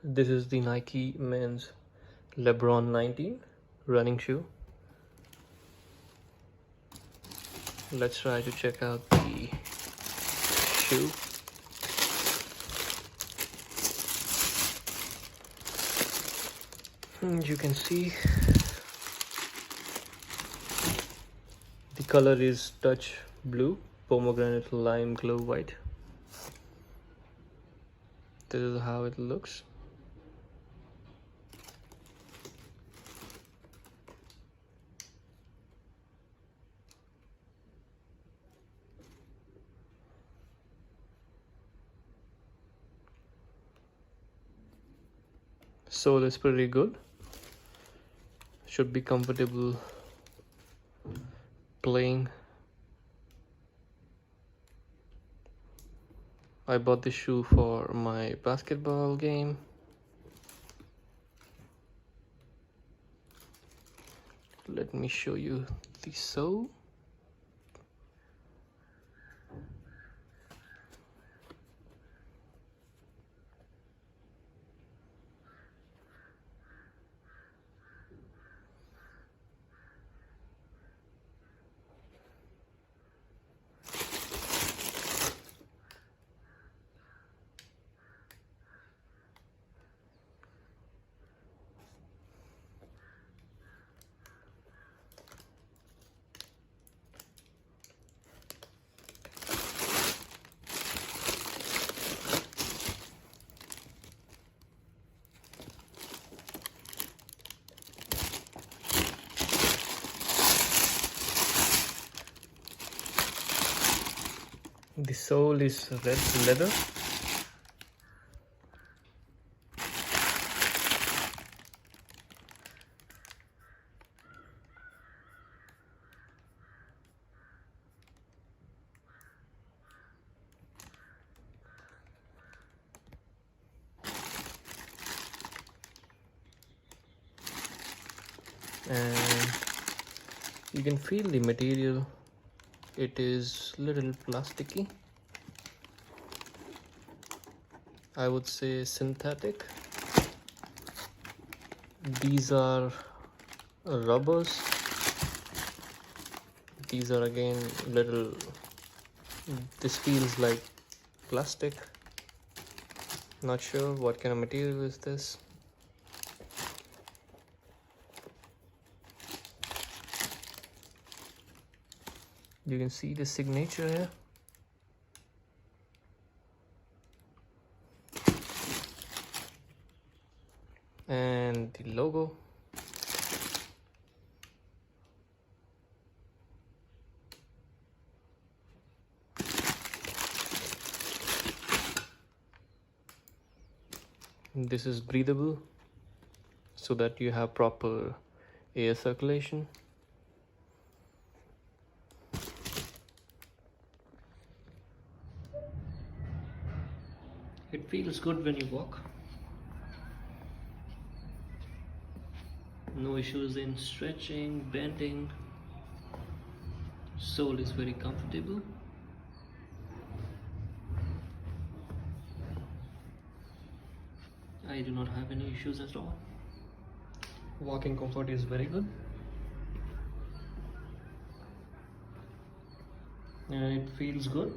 This is the Nike men's Lebron 19 running shoe. Let's try to check out the shoe. And you can see the color is touch blue, pomegranate lime glow white. This is how it looks. Sole is pretty good. Should be comfortable playing. I bought this shoe for my basketball game. Let me show you the sole. The sole is red leather. And you can feel the material. It is little plasticky. I would say synthetic. These are rubbers. These are again little, this feels like plastic. Not sure what kind of material is this. You can see the signature here. And the logo. This is breathable so that you have proper air circulation. It feels good when you walk. No issues in stretching, bending. Sole is very comfortable. I do not have any issues at all. Walking comfort is very good. And it feels good.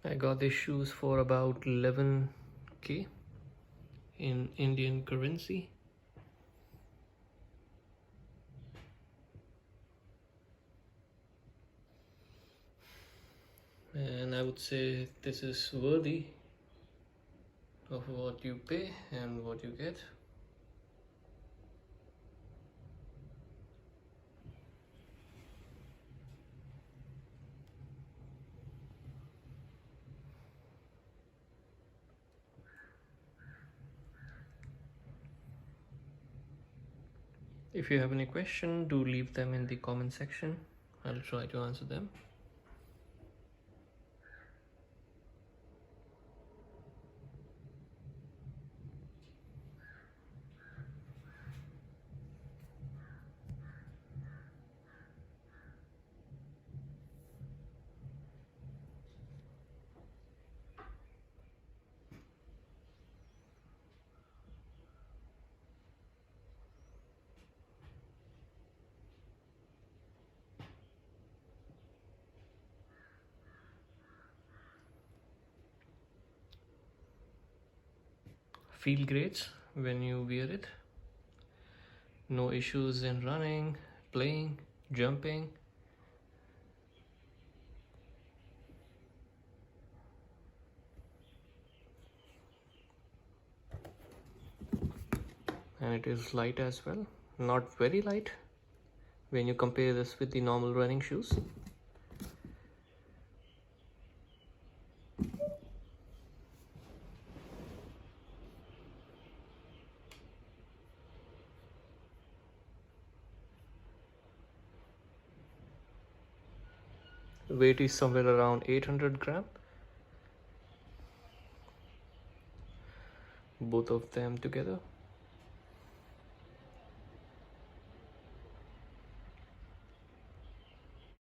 I got these shoes for about 11K in Indian currency. And I would say this is worthy of what you pay and what you get. If you have any question, do leave them in the comment section. I'll try to answer them. feel great when you wear it. No issues in running, playing, jumping. And it is light as well, not very light when you compare this with the normal running shoes. Weight is somewhere around 800 gram, both of them together.